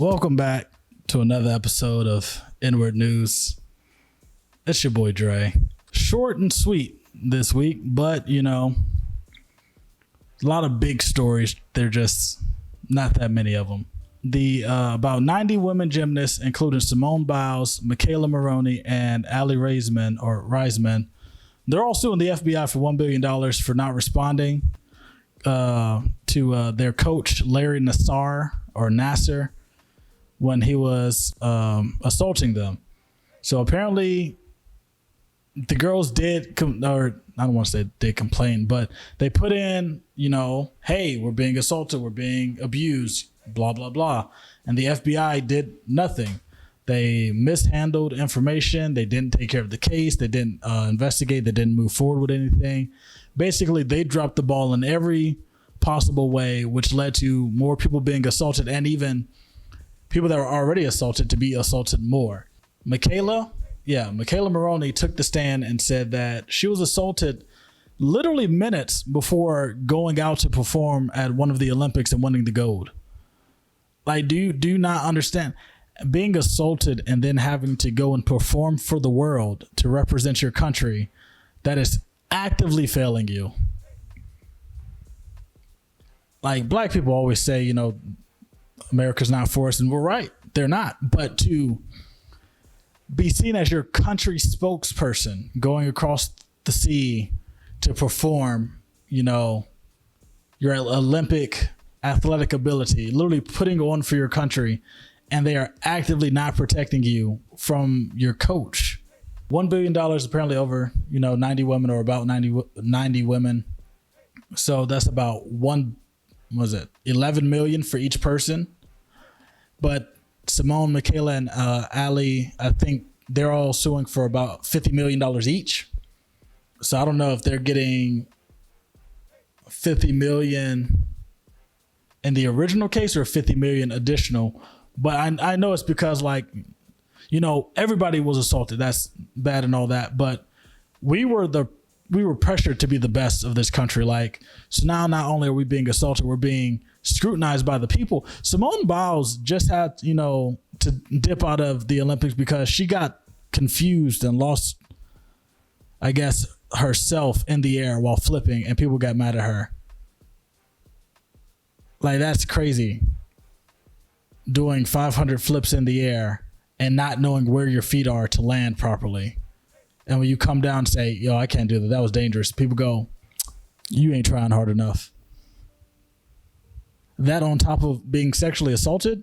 Welcome back to another episode of Inword News. It's your boy Dre. Short and sweet this week, but a lot of big stories. They're just not that many of them. The about 90 women gymnasts, including Simone Biles, Michaela Maroney, and Ali Reisman, they're all suing the FBI for $1 billion for not responding to their coach, Larry Nassar, when he was assaulting them. So apparently the girls did, or I don't want to say did complain, but they put in, hey, we're being assaulted, we're being abused, blah, blah, blah. And the FBI did nothing. They mishandled information. They didn't take care of the case. They didn't investigate. They didn't move forward with anything. Basically, they dropped the ball in every possible way, which led to more people being assaulted and even people that were already assaulted to be assaulted more. Michaela Maroney took the stand and said that she was assaulted literally minutes before going out to perform at one of the Olympics and winning the gold. Like, do you not understand? Being assaulted and then having to go and perform for the world to represent your country that is actively failing you. Like, black people always say, America's not for us, and we're right. They're not. But to be seen as your country spokesperson going across the sea to perform, your Olympic athletic ability, literally putting on for your country, and they are actively not protecting you from your coach. $1 billion apparently over, 90 women or about 90 women. So that's about 11 million for each person. But Simone, Michaela, and Ali, I think they're all suing for about $50 million each. So I don't know if they're getting $50 million in the original case or $50 million additional. But I know it's because, everybody was assaulted. That's bad and all that. But we were pressured to be the best of this country. So now not only are we being assaulted, we're being scrutinized by the people. Simone Biles just had, to dip out of the Olympics because she got confused and lost, I guess, herself in the air while flipping, and people got mad at her. That's crazy. Doing 500 flips in the air and not knowing where your feet are to land properly. And when you come down and say, I can't do that, that was dangerous, people go, you ain't trying hard enough. That on top of being sexually assaulted,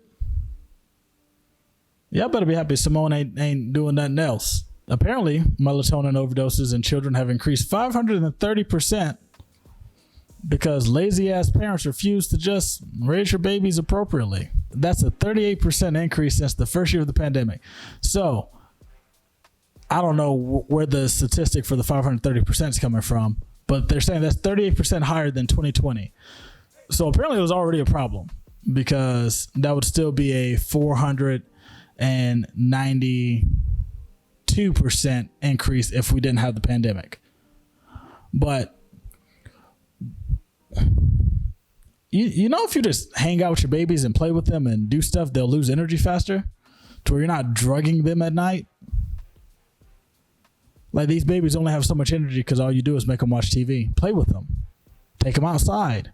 y'all better be happy Simone ain't doing nothing else. Apparently, melatonin overdoses in children have increased 530% because lazy-ass parents refuse to just raise your babies appropriately. That's a 38% increase since the first year of the pandemic. So I don't know where the statistic for the 530% is coming from, but they're saying that's 38% higher than 2020. So apparently it was already a problem, because that would still be a 492% increase if we didn't have the pandemic. But if you just hang out with your babies and play with them and do stuff, they'll lose energy faster to where you're not drugging them at night. These babies only have so much energy because all you do is make them watch TV. Play with them. Take them outside.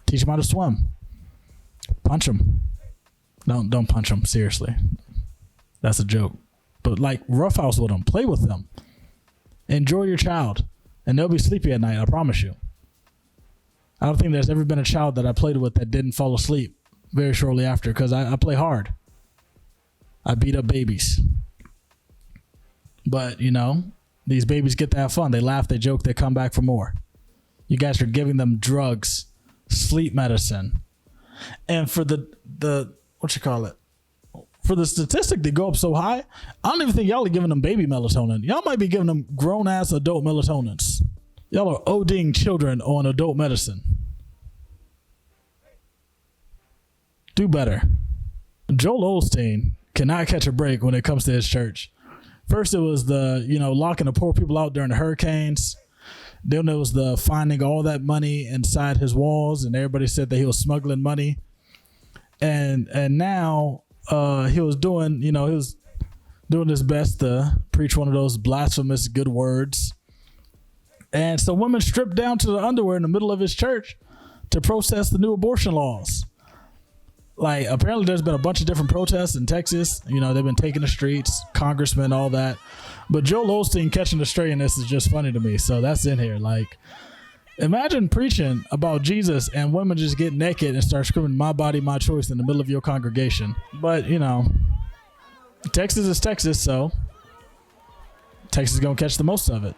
Teach them how to swim. Punch them. Don't punch them. Seriously. That's a joke. But roughhouse with them. Play with them. Enjoy your child. And they'll be sleepy at night, I promise you. I don't think there's ever been a child that I played with that didn't fall asleep very shortly after, because I play hard. I beat up babies. But, these babies get to have fun. They laugh, they joke, they come back for more. You guys are giving them drugs, sleep medicine. And for the for the statistic to go up so high, I don't even think y'all are giving them baby melatonin. Y'all might be giving them grown-ass adult melatonins. Y'all are ODing children on adult medicine. Do better. Joel Osteen cannot catch a break when it comes to his church. First, it was the, locking the poor people out during the hurricanes. Then there was the finding all that money inside his walls, and everybody said that he was smuggling money. And now he was doing his best to preach one of those blasphemous good words. And so women stripped down to the underwear in the middle of his church to protest the new abortion laws. Like, apparently there's been a bunch of different protests in Texas. They've been taking the streets, congressmen, all that. But Joel Osteen catching the stray in this is just funny to me. So that's in here. Like, imagine preaching about Jesus and women just get naked and start screaming, "My body, my choice" in the middle of your congregation. But, Texas is Texas, so Texas is going to catch the most of it.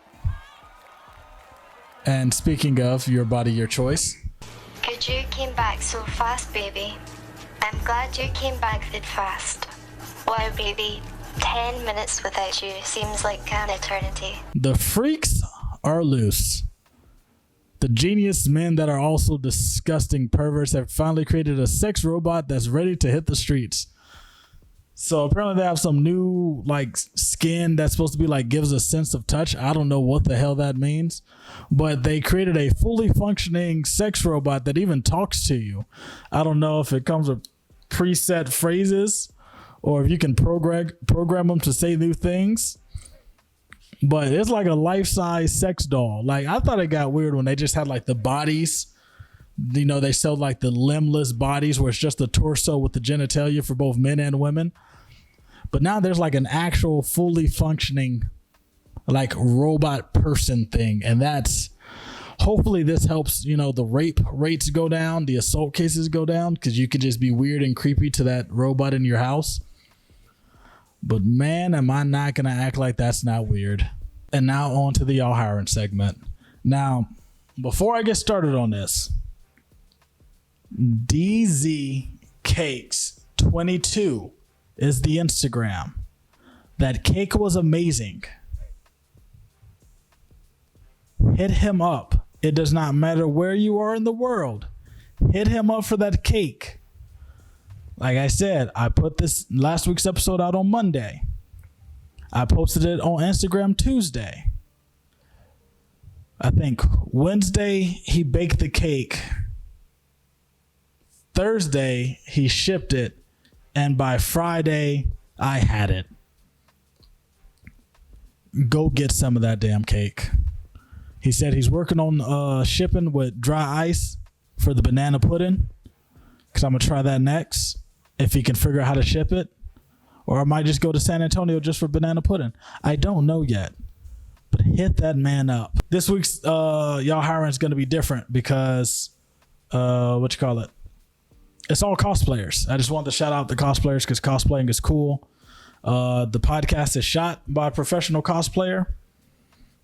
And speaking of your body, your choice. Good, you came back so fast, baby. I'm glad you came back that fast. Wow, baby, 10 minutes without you seems like an eternity. The freaks are loose. The genius men that are also disgusting perverts have finally created a sex robot that's ready to hit the streets. So apparently they have some new skin that's supposed to be gives a sense of touch. I don't know what the hell that means, but they created a fully functioning sex robot that even talks to you. I don't know if it comes with preset phrases or if you can program them to say new things, but it's like a life-size sex doll. I thought it got weird when they just had the bodies. They sell the limbless bodies where it's just the torso with the genitalia for both men and women. But now there's an actual fully functioning robot person thing. And that's, hopefully this helps, the rape rates go down, the assault cases go down, because you could just be weird and creepy to that robot in your house. But man, am I not going to act like that's not weird. And now on to the Y'all Hiring segment. Now, before I get started on this, DZ Cakes 22 is the Instagram. That cake was amazing. Hit him up. It does not matter where you are in the world. Hit him up for that cake. Like I said, I put this last week's episode out on Monday. I posted it on Instagram Tuesday. I think Wednesday he baked the cake. Thursday he shipped it. And by Friday I had it. Go get some of that damn cake. He said he's working on shipping with dry ice for the banana pudding. Because I'm going to try that next. If he can figure out how to ship it. Or I might just go to San Antonio just for banana pudding. I don't know yet. But hit that man up. This week's Y'all Hiring is going to be different because, it's all cosplayers. I just wanted to shout out the cosplayers because cosplaying is cool. The podcast is shot by a professional cosplayer.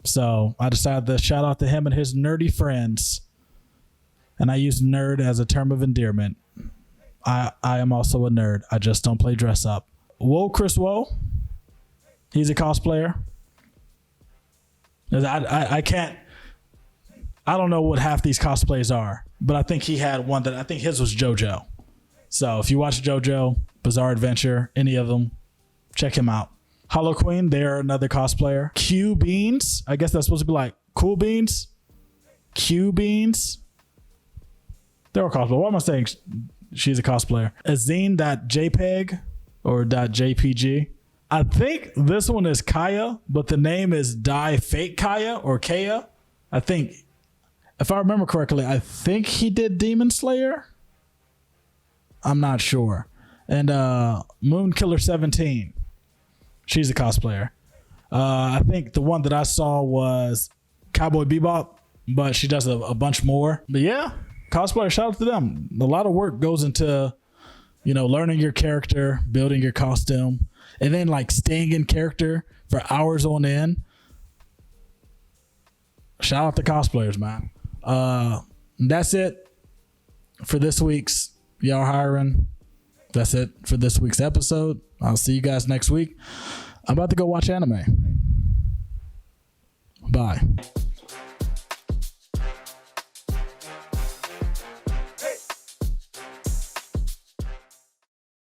So I decided to shout out to him and his nerdy friends. And I use nerd as a term of endearment. I am also a nerd. I just don't play dress up. Chris Woe. He's a cosplayer. I don't know what half these cosplays are, but I think he had one I think his was JoJo. So if you watch JoJo, Bizarre Adventure, any of them, check him out. Hollow Queen, they're another cosplayer. Q Beans, I guess that's supposed to be like Cool Beans. Q Beans. They're a cosplayer. Why am I saying she's a cosplayer? Azine.jpg or .jpg. I think this one is Kaya, but the name is Die Fake Kaya or Kaya. I think, if I remember correctly, I think he did Demon Slayer. I'm not sure. And Moon Killer 17. She's a cosplayer. I think the one that I saw was Cowboy Bebop, but she does a bunch more. But yeah, cosplayer, shout out to them. A lot of work goes into, learning your character, building your costume, and then staying in character for hours on end. Shout out to cosplayers, man. That's it for this week's Y'all Hiring. That's it for this week's episode. I'll see you guys next week. I'm about to go watch anime. Bye.